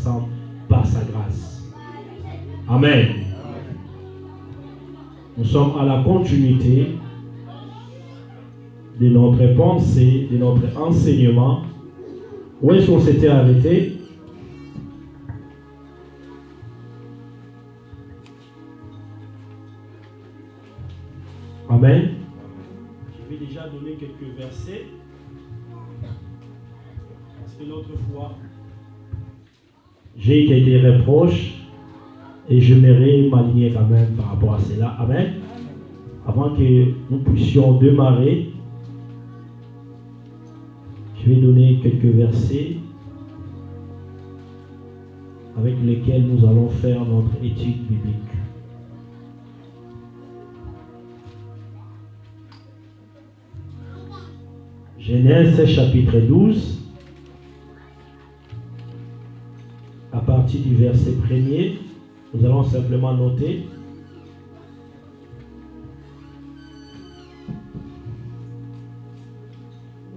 ensemble par sa grâce. Amen. Nous sommes à la continuité de notre pensée, de notre enseignement. Où est-ce qu'on s'était arrêté? Amen. Je vais déjà donner quelques versets. Parce que l'autre fois, j'ai été des reproches et je m'aimerais m'aligner quand même par rapport à cela. Amen. Avant que nous puissions démarrer, je vais donner quelques versets avec lesquels nous allons faire notre étude biblique. Genèse chapitre 12, à partir du verset 1er, nous allons simplement noter.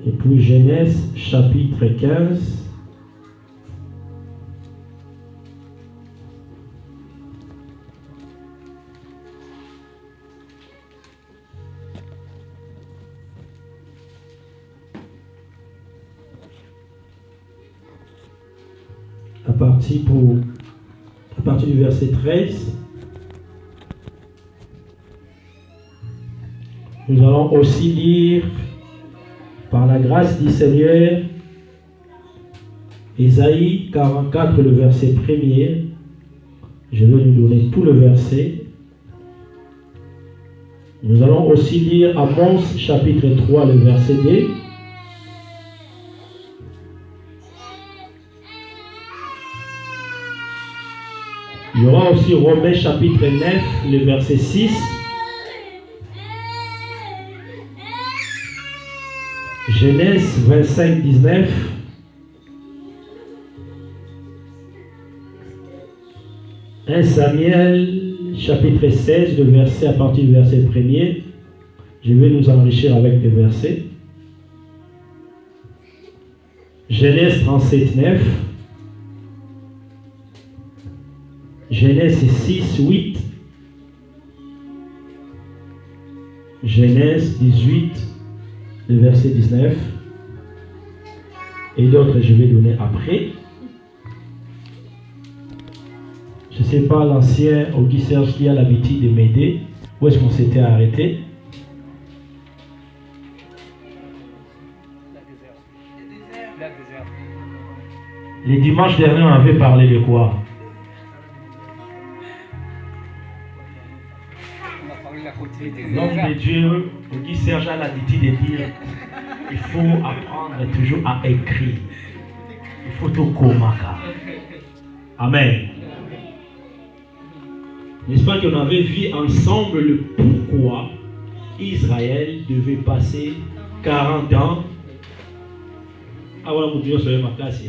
Et puis Genèse chapitre 15, à partir du verset 13, nous allons aussi lire par la grâce du Seigneur Ésaïe 44, le verset 1er. Je vais nous donner tout le verset. Nous allons aussi lire Amos chapitre 3, le verset 2. Il y aura aussi Romains chapitre 9, le verset 6. Genèse 25, 19. Samuel chapitre 16, le verset à partir du verset 1er. Je vais nous enrichir avec les versets. Genèse 37, 9. Genèse 6, 8. Genèse 18, le verset 19. Et d'autres, je vais donner après. Je ne sais pas, l'ancien Auguste Serge qui a l'habitude de m'aider. Où est-ce qu'on s'était arrêté? Les dimanches derniers, on avait parlé de quoi? L'homme de Dieu, Auguste Serge a l'habitude de dire il faut apprendre toujours à écrire. Il faut tout komaka. Amen. N'est-ce pas qu'on avait vu ensemble le pourquoi Israël devait passer 40 ans. Ah voilà, mon Dieu, soyez ma classe.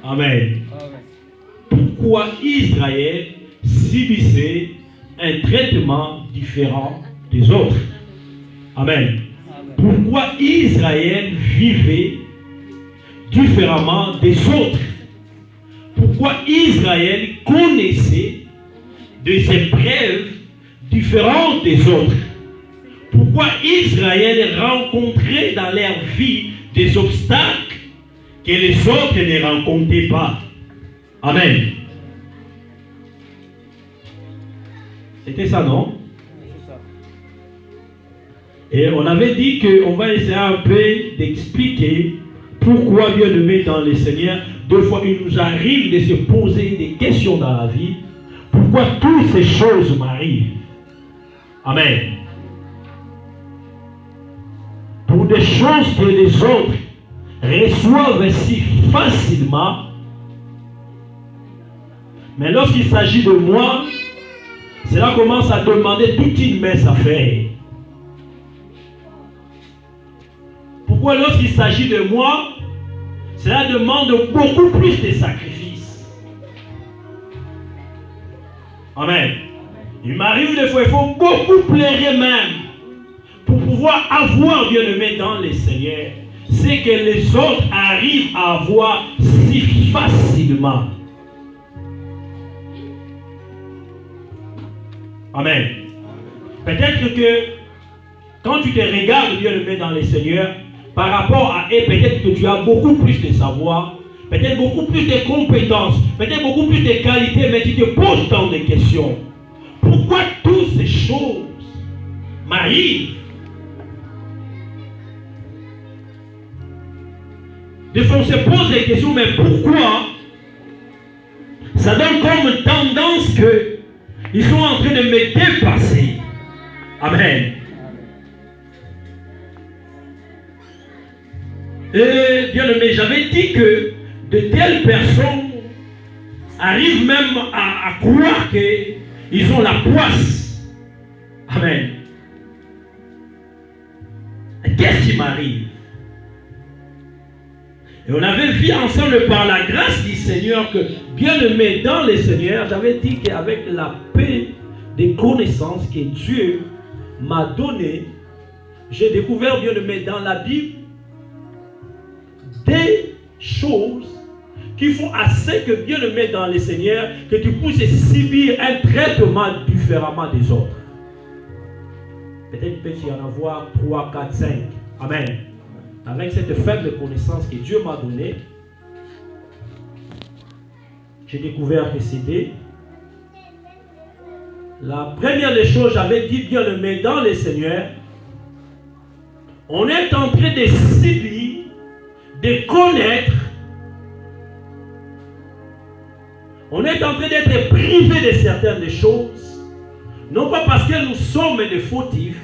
Amen. Pourquoi Israël subissait un traitement différent des autres. Amen. Pourquoi Israël vivait différemment des autres? Pourquoi Israël connaissait des épreuves différentes des autres? Pourquoi Israël rencontrait dans leur vie des obstacles que les autres ne rencontraient pas? Amen. C'était ça, non? C'est ça. Et on avait dit qu'on va essayer un peu d'expliquer pourquoi, bien aimé dans le Seigneur, deux fois il nous arrive de se poser des questions dans la vie. Pourquoi toutes ces choses m'arrivent? Amen. Pour des choses que les autres reçoivent si facilement, mais lorsqu'il s'agit de moi, cela commence à demander toute une messe à faire. Pourquoi lorsqu'il s'agit de moi, cela demande beaucoup plus de sacrifices. Amen. Il m'arrive des fois, il faut beaucoup pleurer même pour pouvoir avoir, bien aimé dans le Seigneur, c'est que les autres arrivent à avoir si facilement. Amen. Peut-être que quand tu te regardes, Dieu le met dans les Seigneurs, par rapport à eux, peut-être que tu as beaucoup plus de savoir, peut-être beaucoup plus de compétences, peut-être beaucoup plus de qualités, mais tu te poses tant de questions. Pourquoi toutes ces choses m'arrivent? Des fois, on se pose des questions, mais pourquoi? Ça donne comme tendance qu'ils sont en train de me dépasser. Amen. Et bien aimé, j'avais dit que de telles personnes arrivent même à croire qu'ils ont la poisse. Amen. Qu'est-ce qui m'arrive? Et on avait vu ensemble par la grâce du Seigneur que, bien aimé dans le Seigneur, j'avais dit qu'avec la paix des connaissances que Dieu m'a donné, j'ai découvert, bien aimé, dans la Bible, des choses qui font assez que, bien aimé dans le Seigneur, que tu puisses subir un traitement différemment des autres. Peut-être il peut y en avoir 3, 4, 5. Amen. Avec cette faible connaissance que Dieu m'a donnée, j'ai découvert que c'était la première des choses. J'avais dit, bien aimé dans le Seigneur, on est en train de subir, de connaître, on est en train d'être privé de certaines choses, non pas parce que nous sommes des fautifs,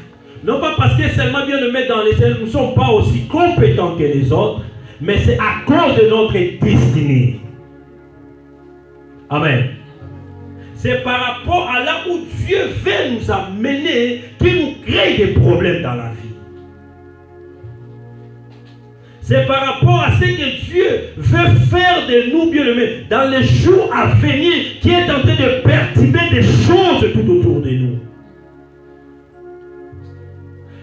non pas parce que seulement bien aimé dans les Seigneur, nous ne sommes pas aussi compétents que les autres, mais c'est à cause de notre destinée. Amen. C'est par rapport à là où Dieu veut nous amener qu'il nous crée des problèmes dans la vie. C'est par rapport à ce que Dieu veut faire de nous, bien aimés, dans les jours à venir, qui est en train de perturber des choses tout autour de nous.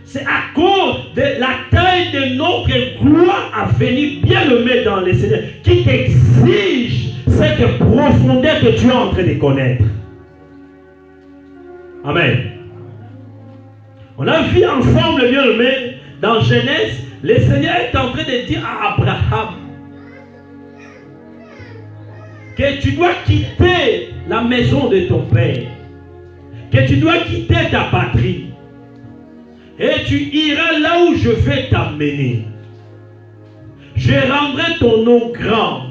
C'est à cause de la taille de notre gloire à venir, bien aimé dans les Seigneur, qui t'exige cette profondeur que tu es en train de connaître. Amen. On a vu ensemble, bien aimé, dans Genèse, le Seigneur est en train de dire à Abraham que tu dois quitter la maison de ton père, que tu dois quitter ta patrie, et tu iras là où je vais t'amener. Je rendrai ton nom grand,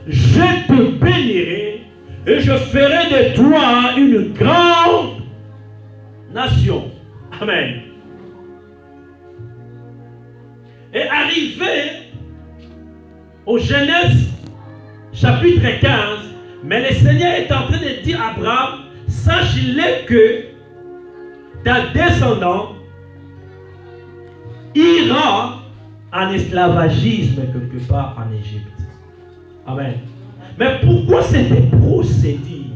je te bénirai, et je ferai de toi une grande nation. Amen. Et arrivé au Genèse chapitre 15, mais le Seigneur est en train de dire à Abraham, sache-le que ta descendance ira en esclavagisme quelque part en Égypte. Amen. Mais pourquoi cette procédure?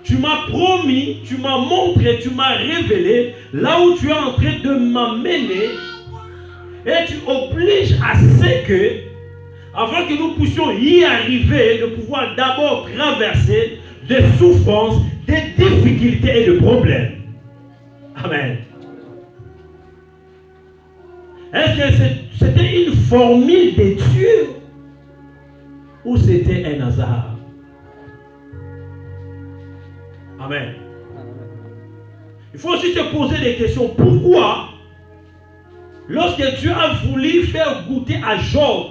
Tu m'as promis, tu m'as montré, tu m'as révélé là où tu es en train de m'amener, et tu obliges à ce que, avant que nous puissions y arriver, de pouvoir d'abord traverser des souffrances, des difficultés et des problèmes. Amen. Est-ce que c'était une formule de Dieu ou c'était un hasard? Amen. Il faut aussi se poser des questions. Pourquoi, lorsque Dieu a voulu faire goûter à Job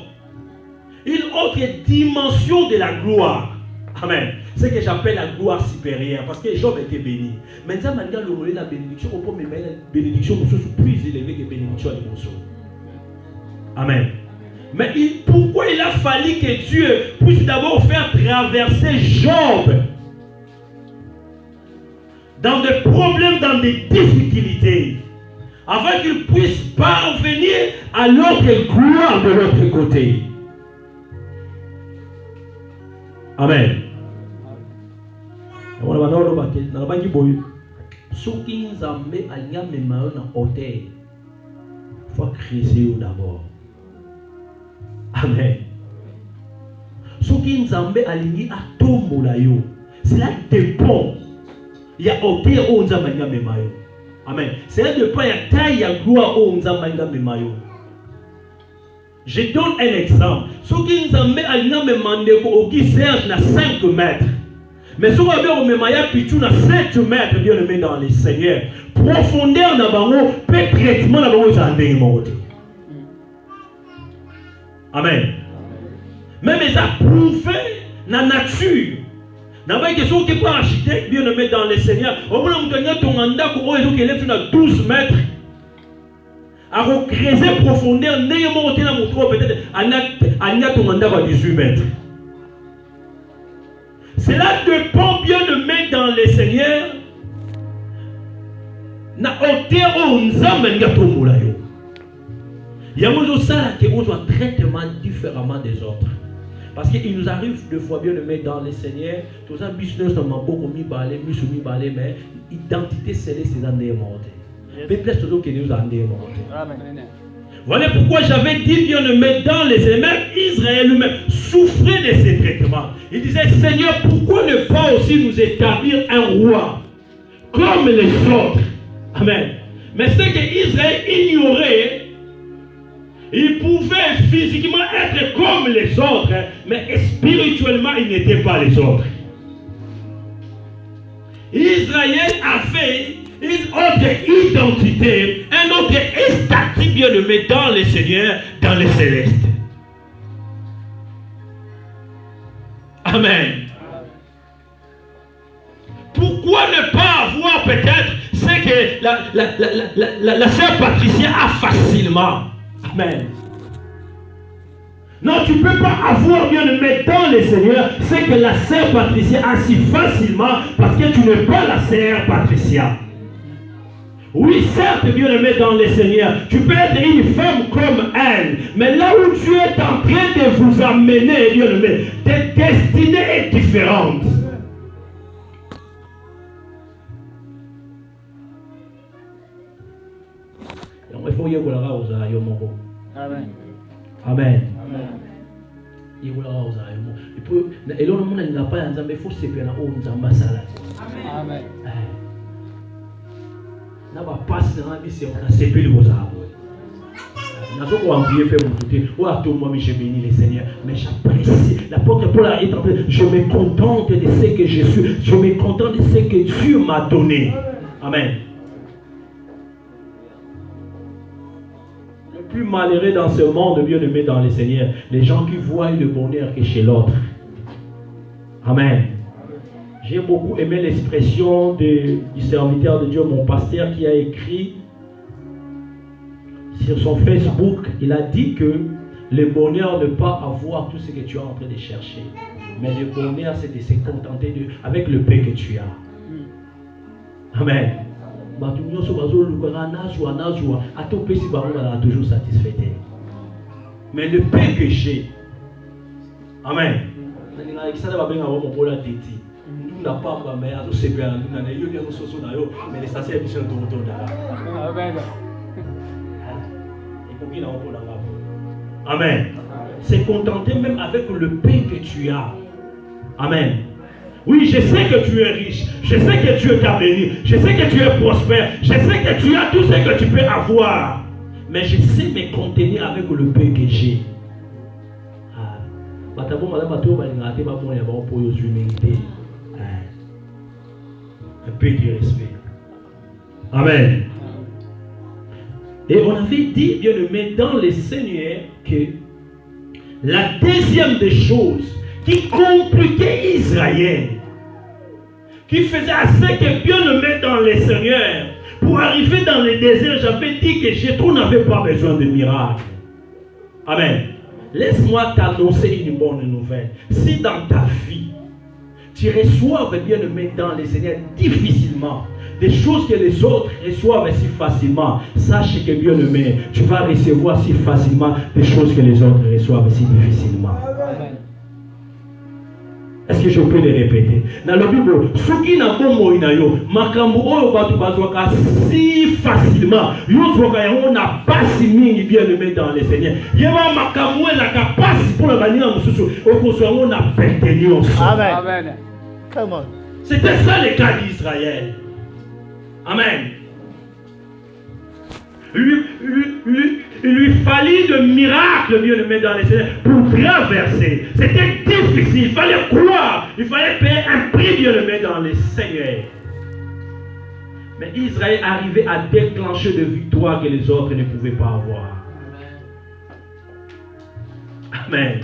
une autre dimension de la gloire, amen, ce que j'appelle la gloire supérieure, parce que Job était béni. Maintenant, malgré le la bénédiction, on peut me mettre une bénédiction plus élevée que la bénédiction à l'émotion. Amen. Mais pourquoi il a fallu que Dieu puisse d'abord faire traverser Job dans des problèmes, dans des difficultés, afin qu'il puisse parvenir à l'autre gloire de l'autre côté? Amen. Il faut créer d'abord. Amen. Ce soki nzambe alingi atombola yo, cela dépend. Il y a hauteur où nzambe alingi amema yo. Amen. Cela dépend, il y a taille, il y a gloire où nzambe alingi amema yo. Je donne un exemple. Soki nzambe alingi amema ndeko oki Serge na 5 mètres. Mais si on a bien memaya pichou na 7 mètres, bien le met dans les seigneurs. Profondeur na bango, peut traitement na bango ça ndenge moko. Amen. Même les a prouvé na nature. Na ba question qui pas architecte bien le met dans les seigneurs. Au bout de temps ton anda ko ozo qui élève na 12 mètres. A recreuser profondeur ndenge moko na moto peut-être anya ton anda à 18 mètres. Cela dépend bien de mettre dans les seigneurs. Na hauteur où nzambe nga tombola yo. Ya mozo sala que on soit traitement différemment des autres. Parce qu'il nous arrive de fois bien de mettre dans les seigneurs, tout ça business dans ma beaucoup mi balé, mi soumis balé, mais identité scellée c'est dans des mondes. Mais plus tout que nous en des mondes. Amen. Voilà pourquoi j'avais dit bien de mettre dans les seigneurs. Même Israël lui-même souffrait de ces traitements. Il disait Seigneur, pourquoi ne pas aussi nous établir un roi comme les autres? Amen. Mais ce que Israël ignorait, il pouvait physiquement être comme les autres, mais spirituellement, il n'était pas les autres. Israël avait une autre identité, un autre statut bien nommé dans le Seigneur, dans les célestes. Amen. Pourquoi ne pas avoir peut-être ce que la sœur Patricia a facilement? Amen. Non, tu ne peux pas avoir bien le mettre dans le Seigneur ce que la sœur Patricia a si facilement parce que tu n'es pas la sœur Patricia. Oui, certes, bien le mettre dans le Seigneur. Tu peux être une femme comme elle, mais là où tu es en train de vous amener, bien le mettre, tes destinées sont différentes. Il faut y aller aux ayomoko. Amen. Amen. Il faut y aller aux ayomoko. Et là, on n'a pas un zambé, il faut se faire un zamba salade. Amen. N'a pas passé dans la vie, c'est on a séparé les aux arbres. N'a pas envié faire mon côté. Oh, à tout moment, je bénis les Seigneurs. Mais j'apprécie. L'apôtre Paul est en train. Je me contente de ce que je suis. Je me contente de ce que Dieu m'a donné. Amen. Plus malheureux dans ce monde, bien aimé dans les Seigneurs, les gens qui voient le bonheur que chez l'autre. Amen. J'ai beaucoup aimé l'expression du serviteur de Dieu, mon pasteur, qui a écrit sur son Facebook. Il a dit que le bonheur ne pas avoir tout ce que tu es en train de chercher, mais le bonheur c'est de se contenter avec le paix que tu as. Amen. Toujours satisfait. Mais le paix que j'ai, amen. Amen. C'est contenter même avec le paix que tu as. Amen. Oui, je sais que tu es riche. Je sais que Dieu t'a béni. Je sais que tu es prospère. Je sais que tu as tout ce que tu peux avoir. Mais je sais me contenir avec le paix que j'ai. Un peu de respect. Amen. Et on avait dit, bien aimé, dans le Seigneur, que la deuxième des choses qui compliquait Israël, qui faisait assez que Dieu le met dans les Seigneurs. Pour arriver dans le désert, j'avais dit que Jétro n'avait pas besoin de miracles. Amen. Laisse-moi t'annoncer une bonne nouvelle. Si dans ta vie, tu reçois bien le mettre dans les Seigneurs difficilement, des choses que les autres reçoivent si facilement, sache que bien le met, tu vas recevoir si facilement des choses que les autres reçoivent si difficilement. Amen. Est-ce que je peux les répéter? Dans la Bible, ce qui n'a pas moyen, makambo oyo batu bazwaka si facilement. Yo zwaka on n'a pas si mingi bien le mettre dans les Seigneur. Yeba makambo la capacité pour la banira mususu. Okoso on a perdu. Amen. Amen. Come on. C'était ça le cas d'Israël. Amen. Il lui fallait de miracles, bien le mettre dans les Seigneurs, pour traverser. C'était difficile, il fallait croire, il fallait payer un prix, bien le mettre dans les Seigneurs. Mais Israël arrivait à déclencher des victoires que les autres ne pouvaient pas avoir. Amen.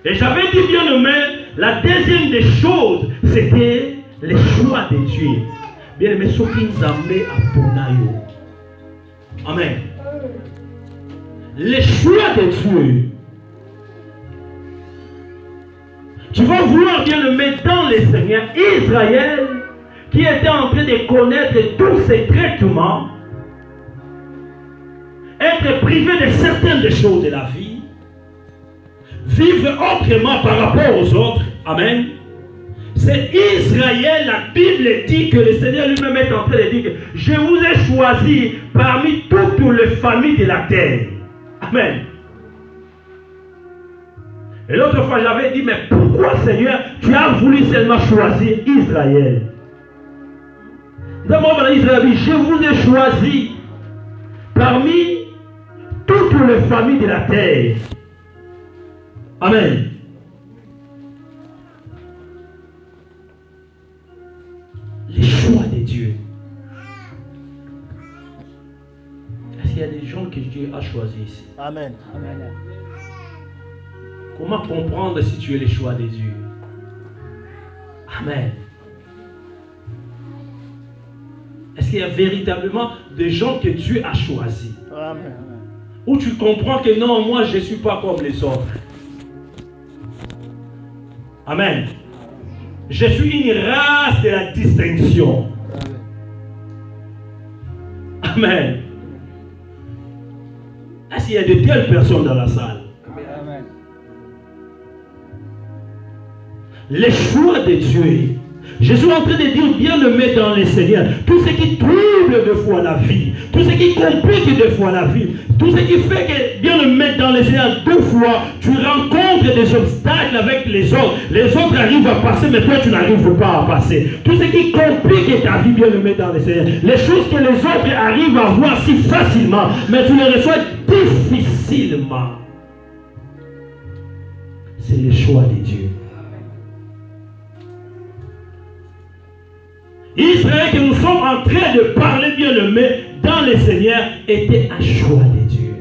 Et j'avais dit, bien le mettre, la deuxième des choses, c'était les choix de Dieu. Bien aimé, ce qui nous amène à Bonayo. Amen. Les choix de Dieu. Tu vas voir bien le mettre dans les Seigneurs. Israël, qui était en train de connaître tous ces traitements, être privé de certaines des choses de la vie, vivre autrement par rapport aux autres. Amen. C'est Israël, la Bible dit que le Seigneur lui-même est en train de dire que je vous ai choisi parmi toutes les familles de la terre. Amen. Et l'autre fois j'avais dit, mais pourquoi Seigneur, tu as voulu seulement choisir Israël? D'abord, Israël dit, je vous ai choisi parmi toutes les familles de la terre. Amen. Les choix de Dieu. Est-ce qu'il y a des gens que Dieu a choisis ici? Amen. Amen. Comment comprendre si tu es le choix de Dieu? Amen. Est-ce qu'il y a véritablement des gens que Dieu a choisis? Amen. Ou tu comprends que non, moi je ne suis pas comme les autres? Amen. Je suis une race de la distinction. Amen. Est-ce qu'il y a de telles personnes dans la salle? Amen. Les choix de Dieu. Je suis en train de dire bien le mettre dans les Seigneurs. Tout ce qui trouble de fois la vie, tout ce qui complique de fois la vie, tout ce qui fait que bien le mettre dans les Seigneurs, deux fois tu rencontres des obstacles avec les autres. Les autres arrivent à passer, mais toi tu n'arrives pas à passer. Tout ce qui complique ta vie, bien le mettre dans les Seigneurs. Les choses que les autres arrivent à voir si facilement, mais tu les reçois difficilement. C'est le choix de Dieu. Israël que nous sommes en train de parler bien le mais dans le Seigneur était un choix de Dieu.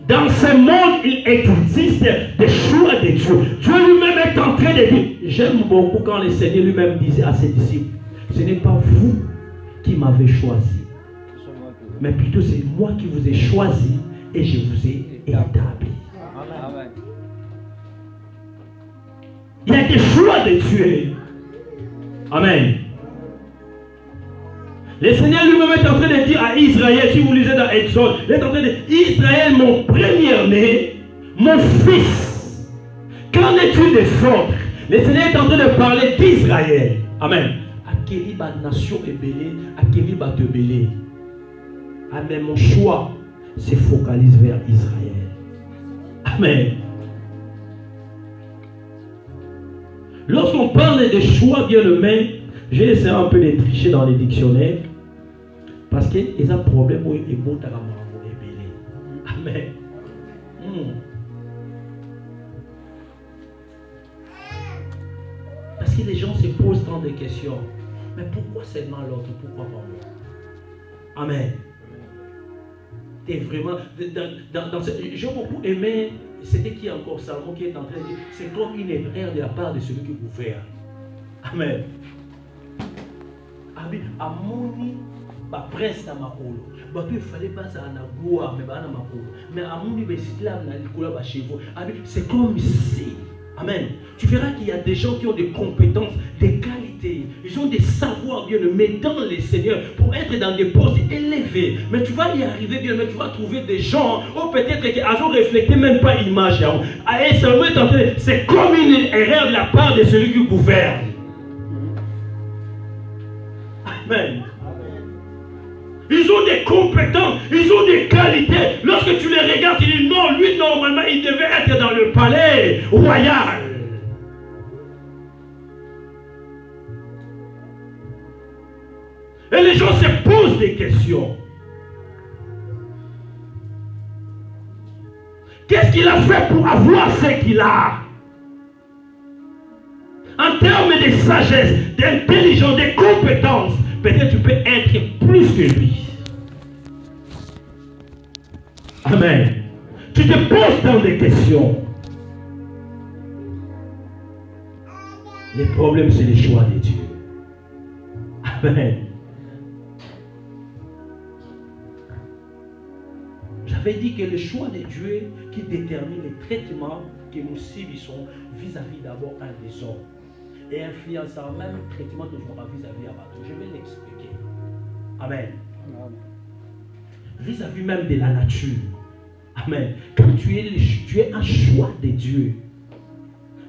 Dans ce monde, il existe des choix de Dieu. Dieu lui-même est en train de dire, j'aime beaucoup quand le Seigneur lui-même disait à ses disciples, ce n'est pas vous qui m'avez choisi, mais plutôt c'est moi qui vous ai choisi et je vous ai établi. Amen. Il y a des choix de Dieu. Amen. Le Seigneur lui-même est en train de dire à Israël, si vous lisez dans Exode, il est en train de dire, Israël, mon premier-né, mon fils, qu'en es-tu des autres? Le Seigneur est en train de parler d'Israël. Amen. À quelle nation est belée, à quelle te belée. Amen. Mon choix se focalise vers Israël. Amen. Lorsqu'on parle de choix bien-aimés, j'ai essayé un peu de tricher dans les dictionnaires parce qu'il y a un problème où il est bon à la mort. Amen. Parce que les gens se posent tant de questions. Mais pourquoi seulement l'autre? Pourquoi pas moi? Amen. T'es vraiment... J'ai beaucoup aimé... C'était qui encore Salomon qui est en train de dire, c'est comme une erreur de la part de celui qui gouverne. Amen. Amen. Amoni, ba presse na makolo. Ba tu fallait pas ça na gloire mais ba na makolo. Mais amoni ba esclave na likolo ba chevaux. Amen. C'est comme si Amen. Tu verras qu'il y a des gens qui ont des compétences, des qualités. Ils ont des savoirs bien-aimés dans les seigneurs pour être dans des postes élevés. Mais tu vas y arriver bien-aimé, tu vas trouver des gens, ou peut-être qu'ils ont reflété même pas l'image. Et c'est comme une erreur de la part de celui qui gouverne. Amen. Ils ont des compétences, ils ont des qualités. Lorsque tu les regardes, tu dis non, lui normalement il devait être dans le palais royal. Et les gens se posent des questions. Qu'est-ce qu'il a fait pour avoir ce qu'il a? En termes de sagesse, d'intelligence, de compétences, peut-être tu peux être plus que lui. Amen. Tu te poses dans des questions. Les problèmes, c'est les choix de Dieu. Amen. J'avais dit que le choix de Dieu qui détermine les traitements que nous subissons vis-à-vis d'abord un des hommes et influençant même le traitement que nous aurons vis-à-vis à d'autres. Je vais l'expliquer. Amen. Vis-à-vis même de la nature. Amen. Quand tu es un choix de Dieu,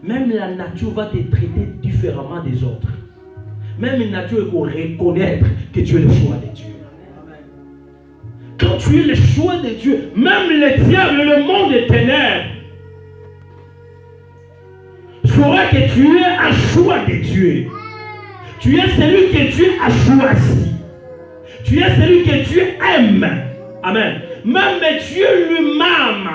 même la nature va te traiter différemment des autres. Même une nature va reconnaître que tu es le choix de Dieu. Quand tu es le choix de Dieu, même les diables, le monde des ténèbres, saura que tu es un choix de Dieu. Tu es celui que Dieu a choisi. Tu es celui que Dieu aime. Amen. Même Dieu lui-même.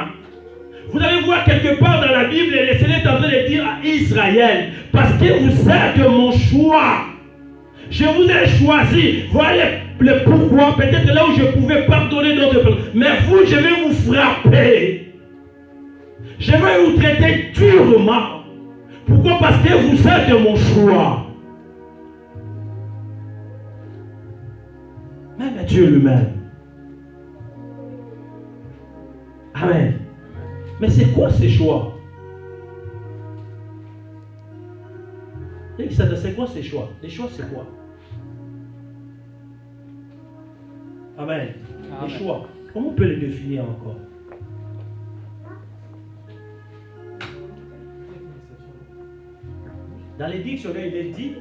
Vous allez voir quelque part dans la Bible, le Seigneur est en train de dire à Israël, parce que vous êtes mon choix. Je vous ai choisi. Voilà le pourquoi. Peut-être là où je pouvais pardonner d'autres personnes. Mais vous, je vais vous frapper. Je vais vous traiter durement. Pourquoi? Parce que vous êtes mon choix. Même Dieu lui-même. Amen. Mais c'est quoi ces choix? C'est quoi ces choix? Les choix, c'est quoi? Amen. Les choix. Comment on peut les définir encore? Dans les dictionnaires, il est dit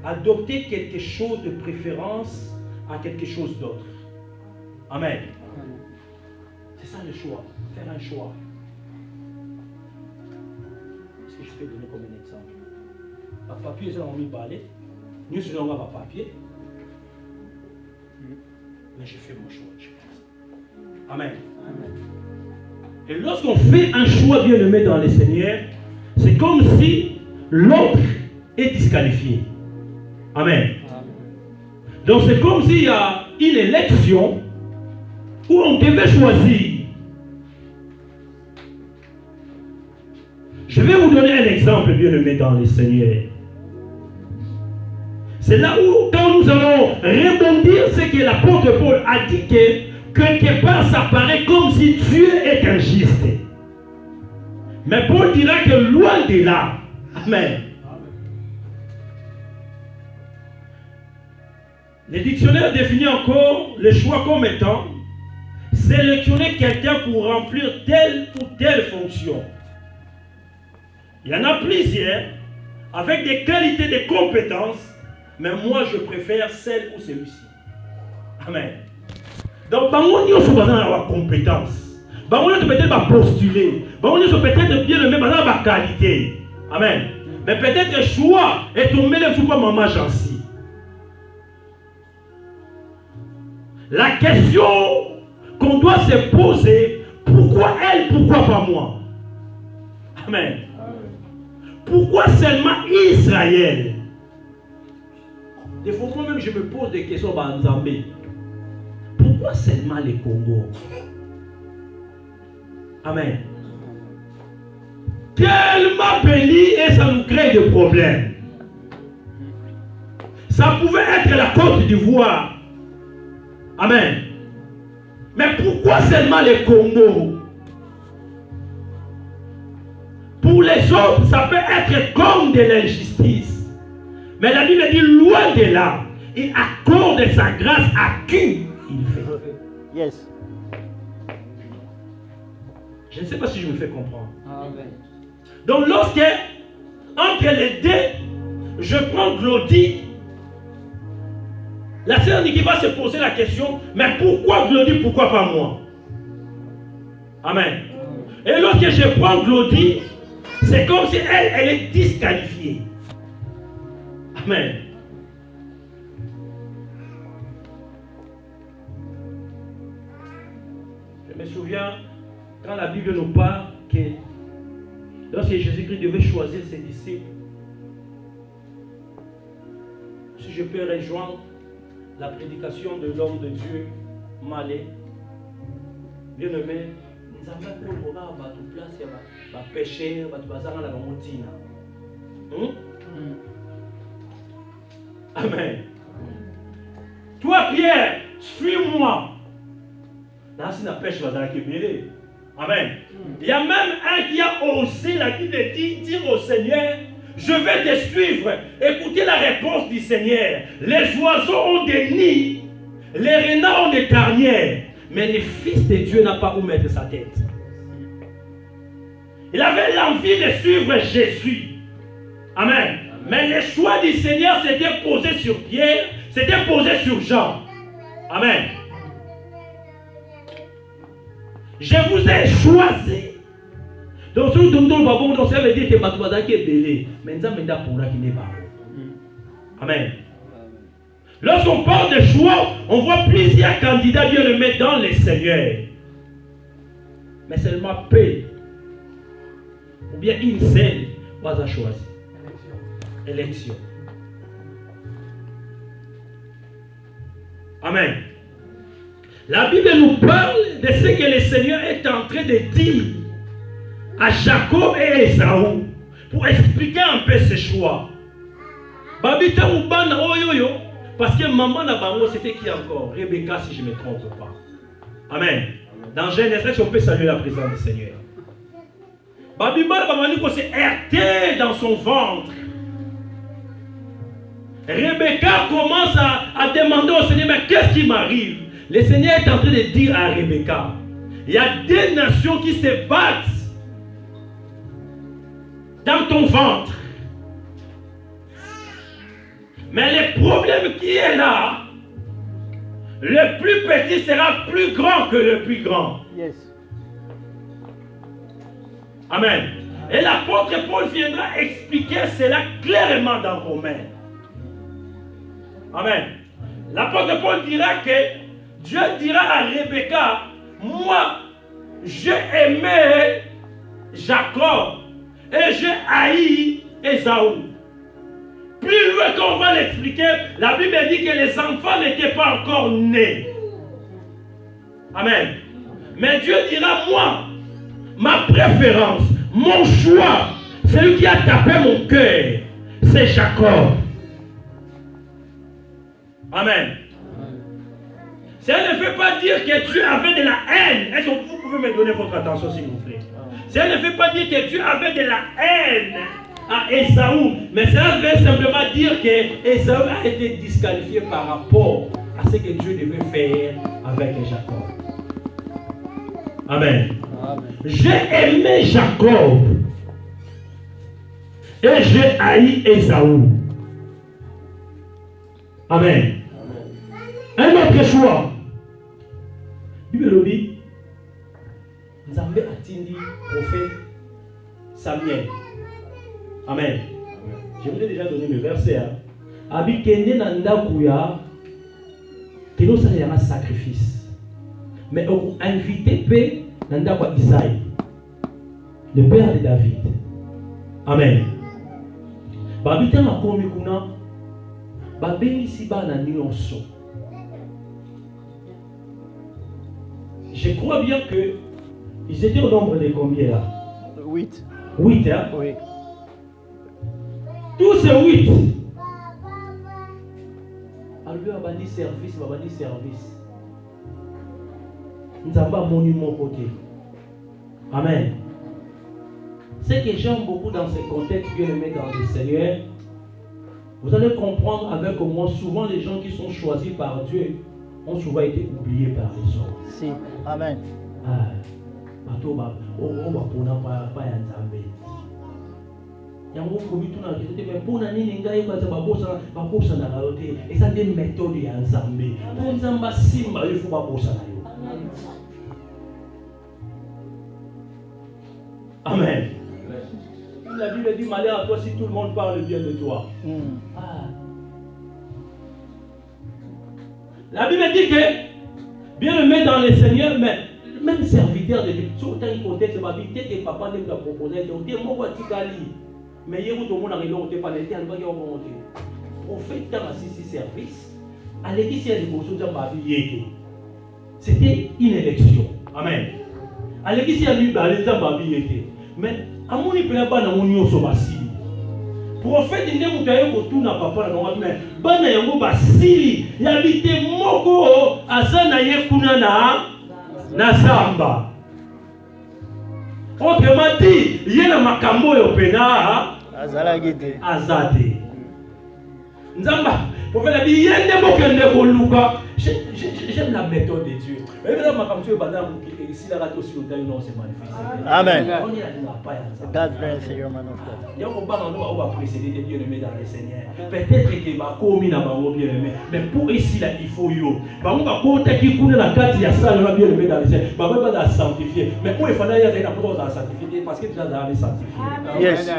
adopter quelque chose de préférence à quelque chose d'autre. Amen. C'est ça le choix. Faire un choix. Est-ce que je peux donner comme un exemple? Par papier, ça on va parler. Nous, on va par papier. Mais je fais mon choix. Amen. Amen. Et lorsqu'on fait un choix bien aimé dans les Seigneurs, c'est comme si l'autre est disqualifié. Amen. Amen. Donc c'est comme s'il y a une élection où on devait choisir. Je vais vous donner un exemple bien aimé dans les Seigneurs. C'est là où, quand nous allons rebondir ce que l'apôtre Paul a dit, que quelque part ça paraît comme si Dieu est injuste. Mais Paul dira que loin de là. Amen. Le dictionnaire définit encore le choix comme étant sélectionner quelqu'un pour remplir telle ou telle fonction. Il y en a plusieurs avec des qualités, des compétences, mais moi je préfère celle ou celui-ci. Amen. Donc, on a des compétences. On a peut-être postuler. On a peut-être bien le même dans qualité. Amen. Mais peut-être le choix est tombé le choix maman Jancy. La question qu'on doit se poser, pourquoi elle, pourquoi pas moi? Amen. Pourquoi seulement Israël? Des fois, moi-même, je me pose des questions en Zambie. Pourquoi seulement les Congo? Amen. Tellement béni et ça nous crée des problèmes. Ça pouvait être la Côte d'Ivoire. Amen. Mais pourquoi seulement les Congo? Pour les autres, ça peut être comme de l'injustice. Mais la Bible dit, loin de là, il accorde sa grâce à qui il fait. Yes. Je ne sais pas si je me fais comprendre. Amen. Donc lorsque, entre les deux, je prends Glody, la sœur Niki va se poser la question, mais pourquoi Glody, pourquoi pas moi? Amen. Et lorsque je prends Glody, c'est comme si elle est disqualifiée. Amen. Je me souviens, quand la Bible nous parle que lorsque Jésus-Christ devait choisir ses disciples, si je peux rejoindre la prédication de l'homme de Dieu, Malé, bien aimé, nous avons une place, il y a péché, il y a Amen. Toi, Pierre, suis-moi. Là, si la pêche va dans la Kébélé. Amen. Il y a même un qui a osé la Bible dire au Seigneur, je vais te suivre. Écoutez la réponse du Seigneur. Les oiseaux ont des nids, les renards ont des tanières, mais le Fils de Dieu n'a pas où mettre sa tête. Il avait l'envie de suivre Jésus. Amen. Mais le choix du Seigneur s'était posé sur Pierre, s'était posé sur Jean. Amen. Je vous ai choisi. Donc, ça veut dire que Batouada qui est belé. Maintenant, pour qui n'est pas. Amen. Lorsqu'on parle de choix, on voit plusieurs candidats bien le mettre dans les seigneurs. Mais seulement paix. Ou bien une seule pas à choisir. Élection. Amen. La Bible nous parle de ce que le Seigneur est en train de dire à Jacob et Esaü pour expliquer un peu ses choix. Babita Ubana Oyoyo, parce que maman n'a pas c'était qui encore? Rebecca, si je ne me trompe pas. Amen. Dans Genèse, on peut saluer la présence du Seigneur. Babibal Bamaniko s'est heurté dans son ventre. Rebecca commence à demander au Seigneur, mais qu'est-ce qui m'arrive? Le Seigneur est en train de dire à Rebecca, il y a des nations qui se battent dans ton ventre. Mais le problème qui est là, le plus petit sera plus grand que le plus grand. Yes. Amen. Et l'apôtre Paul viendra expliquer cela clairement dans Romains. Amen. L'apôtre Paul dira que Dieu dira à Rebecca, moi, j'ai aimé Jacob et j'ai haï Esaü. Plus loin qu'on va l'expliquer, la Bible dit que les enfants n'étaient pas encore nés. Amen. Mais Dieu dira, moi, ma préférence, mon choix, celui qui a tapé mon cœur, c'est Jacob. Amen. Ça ne veut pas dire que Dieu avait de la haine. Est-ce que vous pouvez me donner votre attention s'il vous plaît? Ça ne veut pas dire que Dieu avait de la haine à Esaü. Mais ça veut simplement dire que Esaü a été disqualifié par rapport à ce que Dieu devait faire avec Jacob. Amen. Amen. J'ai aimé Jacob et j'ai haï Esaü. Amen. Un autre choix. Bible dit, Nzambe atindi prophète Samuel. Amen. Je vous ai déjà donné le verset. Abikende nandakuya, que nous avons un sacrifice. Mais on invité P. Nandakwa Isaïe, le père de David. Amen. Babita na komi kuna, babeli siba na nyonso. Je crois bien que ils étaient au nombre de combien là? 8. 8, hein? Oui. Tous ces 8. Alors, on va dire service, on va dire service. Nous avons mon côté. Amen. Ce que j'aime beaucoup dans ces contextes bien aimés dans le Seigneur, vous allez comprendre avec moi, souvent les gens qui sont choisis par Dieu ont souvent été oubliés par les autres. Si. Amen. yango komi tuna te mais pona nini ngai kwa sababu babosa na kayote eza des méthodes ya Nzambe pour Nzamba simba il faut babosa na yo. Amen. La Bible dit malheur à toi si tout le monde parle bien de toi. La Bible dit que bien aimé dans le Seigneur, mais même serviteur de Dieu, sur autant il contexte ma vie, tes papa ne t'a proposé, donc t'es mon watikali. Mais hier où tout le monde a réglé, t'es pas l'été, on va y remonter. On fait tant à six services. À l'église, il y a des choses dans ma vie. C'était une élection. Amen. À l'église, il y a eu dans ma vie. Mais à mon niveau, il n'y a pas de mon sur ma cible. Prophète, il n'y a pas de tout n'a pas parlé. Mais ban na yango basili ya bité moko azana yekuna na samba. Autrement dit, yena makambo yo pena azate. Nzamba, prophète a dit yende mokende ko luka. J'aime la méthode de Dieu. Et là makambo yo bana ici la rato sur le non c'est magnifique. Amen. On y a pas ya. God bless you, man of God. Il y a un banc on va précéder des bien-aimés dans le Seigneur. Peut-être que va commis na bango bien-aimé, mais pour ici là il faut yo. Bango va côté qui coule la carte ya ça là bien-aimé dans le Seigneur. Bango va la sanctifier. Mais pour il fallait y a une apôtre à sanctifier parce que déjà dans les sanctifier. Yes.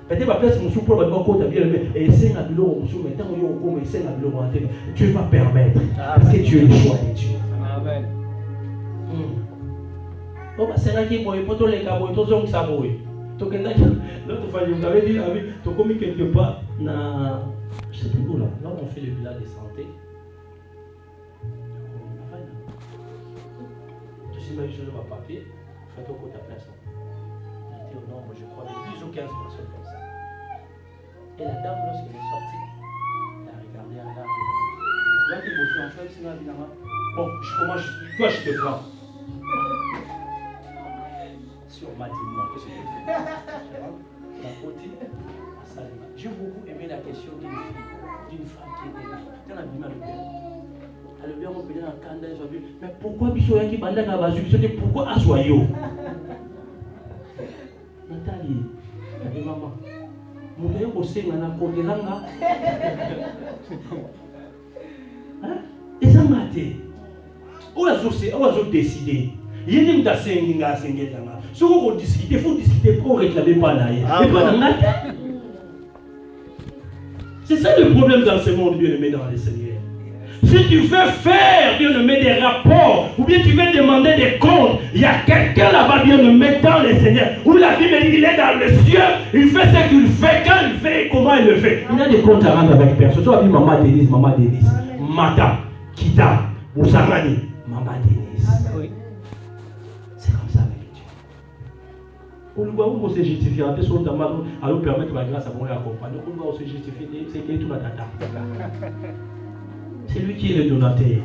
Peut-être va place mon support va côté bien-aimé et c'est un bureau monsieur mais tant yo comme c'est un bureau rentré. Dieu va permettre parce que tu es le choix de Dieu. Amen. Oh bah c'est là qui boy poto les caboy to zong sa boy. L'autre fois, vous avez dit, tu as commis quelque part, je sais plus où là, là on fait le bilan de santé. Tu sais, je ne vais pas papier, faites au côté à place. Il était au nombre, je crois, de 10 ou 15 personnes comme ça. Et la dame, lorsqu'elle est sortie, elle a regardé à l'arbre. Là, tu bosses en fait, c'est là, évidemment. Bon, je commence, toi, je te prends. Sur ma dimanche, qu'est-ce que tu fais? La côté, j'ai beaucoup aimé la question d'une femme qui était là. Quand elle a mis le père, elle a bien repris dans le candé, mais pourquoi Bissoya qui bandait dans la base? Pourquoi Aswayo? Nathalie, elle dit maman, mon père bossé dans la côte de l'anga. Et ça m'a dit, où a-t-il décidé? Il y a des gens qui si vous discutez, il faut discuter pour réclamer pas l'aïe. C'est ça le problème dans ce monde, bien-aimé dans le Seigneur. Si tu veux faire, bien-aimé, des rapports, ou bien tu veux demander des comptes, il y a quelqu'un là-bas, bien-aimé, dans le Seigneur, où la Bible dit qu'il est dans le ciel, il fait ce qu'il fait, quand il fait et comment il le fait. Il y a des comptes à rendre avec personne. Soit dit maman Denise, Mata, Kita, Boussamani, maman Denise. Oui. C'est comme ça avec Dieu. Pour le voir où se justifier, alors permettre la grâce à mon accompagner. Pour le voir où se justifier, c'est qu'il est tout la tata. C'est lui qui est le donateur.